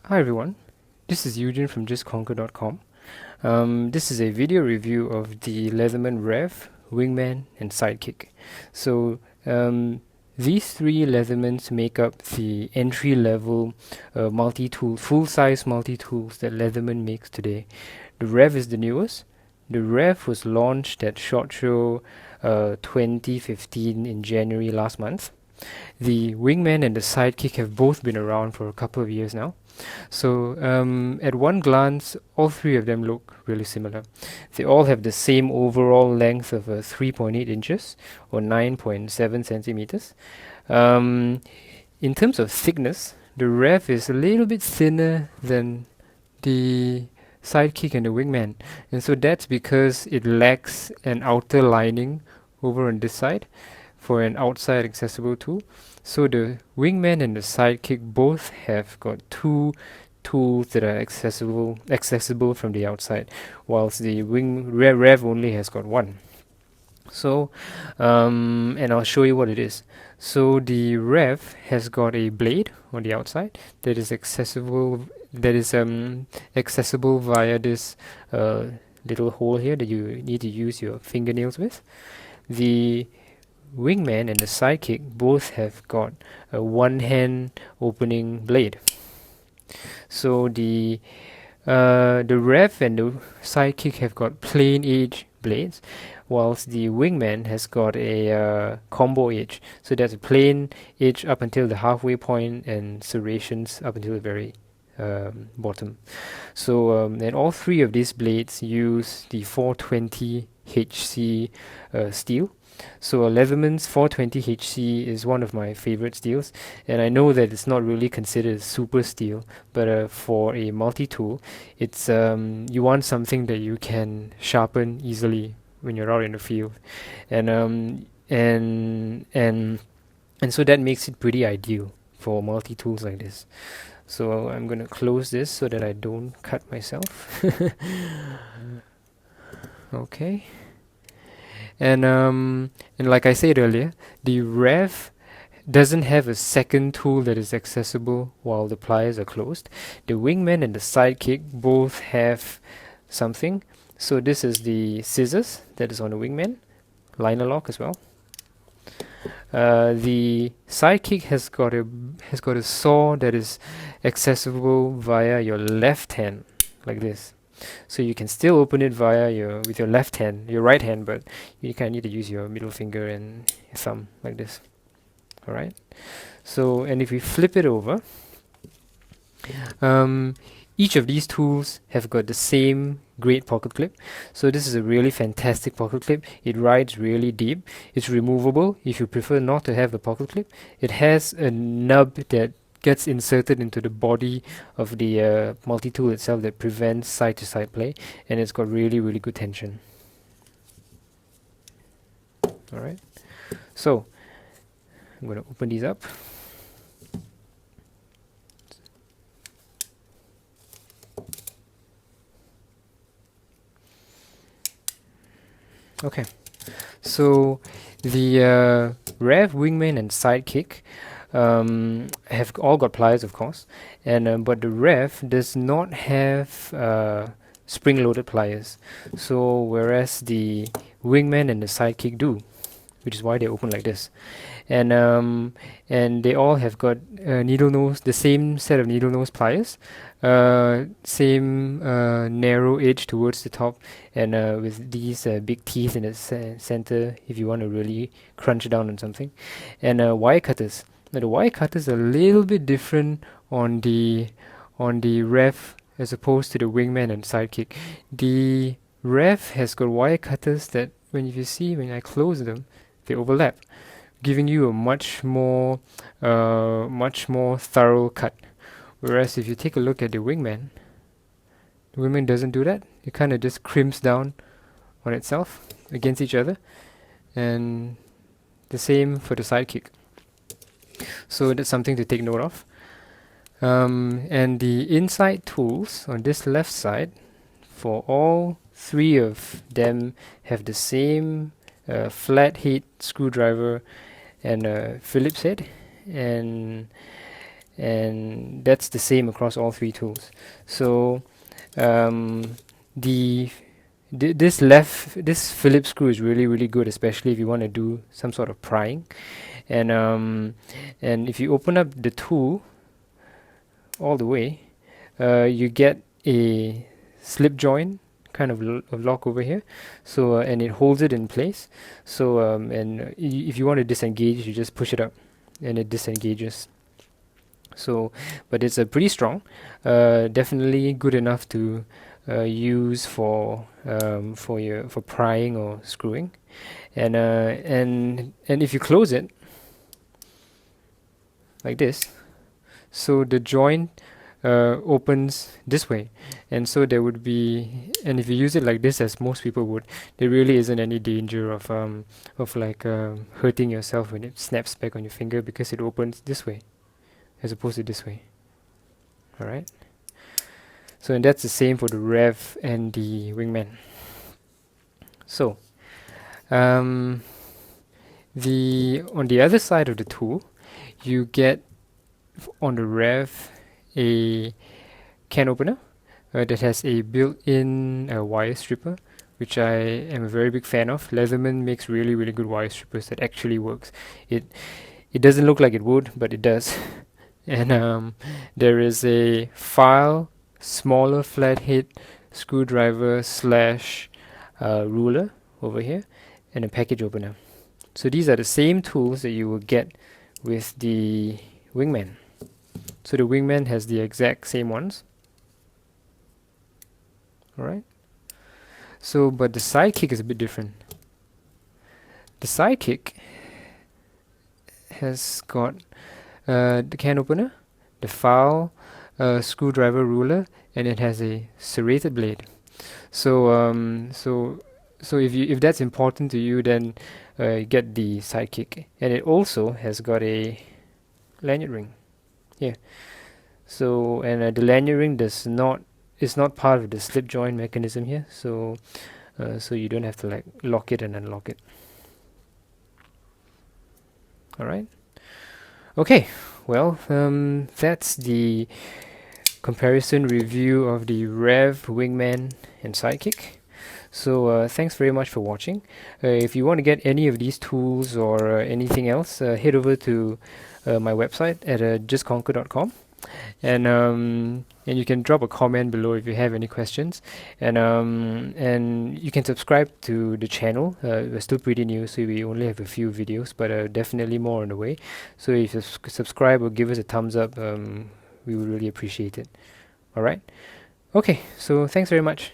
Hi everyone, this is Eugene from JustConquer.com. This is a video review of the Leatherman Rev Wingman and Sidekick. So these three Leathermans make up the entry-level multi-tool, full-size multi-tools that Leatherman makes today. The Rev is the newest. The Rev was launched at SHOT Show 2015 in January last month. The Wingman and the Sidekick have both been around for a couple of years now. So at one glance, all three of them look really similar. They all have the same overall length of 3.8 inches or 9.7 centimeters. In terms of thickness, the Rev is a little bit thinner than the Sidekick and the Wingman, and so that's because it lacks an outer lining over on this side for an outside accessible tool. So the Wingman and the Sidekick both have got two tools that are accessible from the outside, whilst the Rev only has got one. So, and I'll show you what it is. So the Rev has got a blade on the outside that is accessible via this little hole here that you need to use your fingernails with. The Wingman and the Sidekick both have got a one-hand opening blade. So the Rev and the Sidekick have got plain edge blades, whilst the Wingman has got a combo edge. So there's a plain edge up until the halfway point and serrations up until the very bottom. So and all three of these blades use the 420 HC steel. So Leatherman's 420 HC is one of my favorite steels, and I know that it's not really considered super steel, but for a multi-tool, it's you want something that you can sharpen easily when you're out in the field, and and so that makes it pretty ideal for multi-tools like this. So I'm gonna close this so that I don't cut myself. Okay. And like I said earlier, the Rev doesn't have a second tool that is accessible while the pliers are closed. The Wingman and the Sidekick both have something. So this is the scissors that is on the Wingman, liner lock as well. The Sidekick has got a saw that is accessible via your left hand, like this. So you can still open it with your left hand, your right hand, but you kind of need to use your middle finger and your thumb like this. All right. So, and if we flip it over, each of these tools have got the same great pocket clip. So this is a really fantastic pocket clip. It rides really deep. It's removable if you prefer not to have a pocket clip. It has a nub that gets inserted into the body of the multi-tool itself that prevents side-to-side play, and it's got really good tension. Alright, so I'm going to open these up. Okay, so the Rev, Wingman and Sidekick have all got pliers, of course, and but the Rev does not have spring-loaded pliers. So whereas the Wingman and the Sidekick do, which is why they open like this, and they all have got needle nose, the same set of needle nose pliers, same narrow edge towards the top, and with these big teeth in the center if you want to really crunch down on something, and wire cutters. Now the wire cutters are a little bit different on the Rev as opposed to the Wingman and Sidekick. The Rev has got wire cutters that when I close them, they overlap, giving you a much more thorough cut. Whereas if you take a look at the Wingman doesn't do that. It kind of just crimps down on itself against each other, and the same for the Sidekick. So that's something to take note of. And the inside tools on this left side, for all three of them, have the same flat head screwdriver and Phillips head, and and that's the same across all three tools. So the this Phillips screw is really good, especially if you want to do some sort of prying. And if you open up the tool all the way, you get a slip joint kind of lock over here. So and it holds it in place. So if you want to disengage, you just push it up and it disengages. So but it's pretty strong, definitely good enough to use for prying or screwing. And if you close it like this, so the joint opens this way, and so there would be, and if you use it like this, as most people would, there really isn't any danger of hurting yourself when it snaps back on your finger, because it opens this way as opposed to this way. All right. So and that's the same for the Rev and the Wingman. So on the other side of the tool, you get on the Rev a can opener that has a built-in wire stripper, which I am a very big fan of. Leatherman makes really good wire strippers that actually works. It doesn't look like it would, but it does. And there is a file, smaller flathead screwdriver slash ruler over here, and a package opener. So these are the same tools that you will get with the Wingman. So the Wingman has the exact same ones. Alright. So but the Sidekick is a bit different. The Sidekick has got the can opener, the file, screwdriver ruler, and it has a serrated blade. So so if that's important to you, then get the Sidekick. And it also has got a lanyard ring here. So and the lanyard ring is not part of the slip joint mechanism here. So so you don't have to like lock it and unlock it. All right. Okay. Well, that's the comparison review of the Rev, Wingman, and Sidekick. So thanks very much for watching. If you want to get any of these tools or anything else, head over to my website at JustConquer.com, and you can drop a comment below if you have any questions, and you can subscribe to the channel. We're still pretty new, so we only have a few videos, but definitely more on the way. So if you subscribe or give us a thumbs up, we would really appreciate it. All right. Okay. So thanks very much.